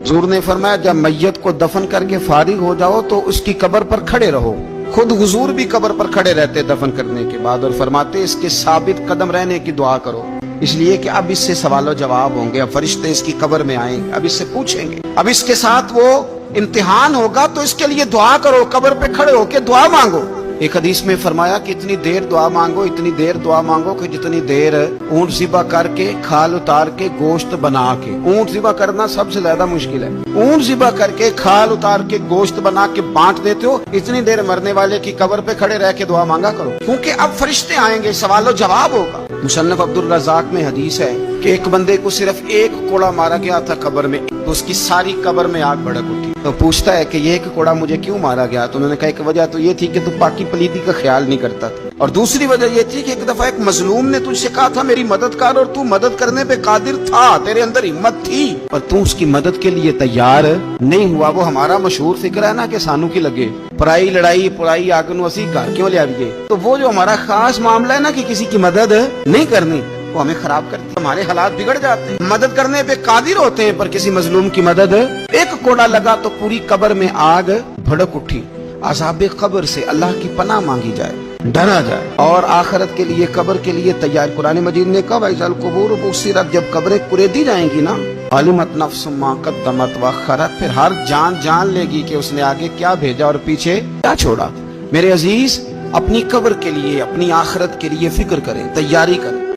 हुजूर ने फरमाया जब मैयत को दफन करके फारिग हो जाओ तो उसकी कब्र पर खड़े रहो। खुद हुजूर भी कब्र पर खड़े रहते दफन करने के बाद और फरमाते इसके साबित कदम रहने की दुआ करो, इसलिए कि अब इससे सवालों जवाब होंगे, अब फरिश्ते इसकी कब्र में आएंगे, अब इससे पूछेंगे, अब इसके साथ वो इम्तिहान होगा, तो इसके लिए दुआ करो, कब्र पे खड़े होके दुआ मांगो। एक हदीस में फरमाया कि इतनी देर दुआ मांगो, इतनी देर दुआ मांगो कि जितनी देर ऊंट ज़िबा करके खाल उतार के गोश्त बना के, ऊंट ज़िबा करना सबसे ज्यादा मुश्किल है, ऊंट ज़िबा करके खाल उतार के गोश्त बना के बांट देते हो, इतनी देर मरने वाले की कब्र पे खड़े रह के दुआ मांगा करो, क्योंकि अब फरिश्ते आएंगे, सवालो जवाब होगा। मुसन्नफ अब्दुल रज़ाक में हदीस है कि एक बंदे को सिर्फ एक कोड़ा मारा गया था कब्र में, तो उसकी सारी कब्र में आग भड़क उठी। तो पूछता है कि ये एक कोड़ा मुझे क्यों मारा गया? तो उन्होंने कहा एक वजह तो ये थी कि तू पाकी पलीदी का ख्याल नहीं करता था, और दूसरी वजह ये थी कि एक दफा एक मजलूम ने तुझसे कहा था मेरी मदद कर, और तू मदद करने पे कादिर था, तेरे अंदर हिम्मत थी, पर तू उसकी मदद के लिए तैयार नहीं हुआ। वो हमारा मशहूर फिक्र है ना कि सानू की लगे पराई लड़ाई पुराई आग नू असी घर क्यों ले आइए। तो वो जो हमारा खास मामला है ना कि किसी की मदद नहीं करनी, वो हमें खराब करती है, हमारे हालात बिगड़ जाते हैं। मदद करने पे कादिर होते हैं पर किसी मजलूम की मदद, एक कोड़ा लगा तो पूरी कब्र में आग भड़क उठी। अज़ाब कब्र से अल्लाह की पनाह मांगी जाए, डरा जाए और आखिरत के लिए कब्र के लिए तैयार। कुरान मजीद ने कहा वैज़ल कुबूर बुस्सिरत, जब कब्रें कुरेदी जाएंगी ना, अलिमत नफ्सुम मा क़द्दमत व अख़रत, फिर हर जान जान लेगी कि उसने आगे क्या भेजा और पीछे क्या छोड़ा। मेरे अजीज, अपनी कब्र के लिए अपनी आखिरत के लिए फिक्र करें, तैयारी करें।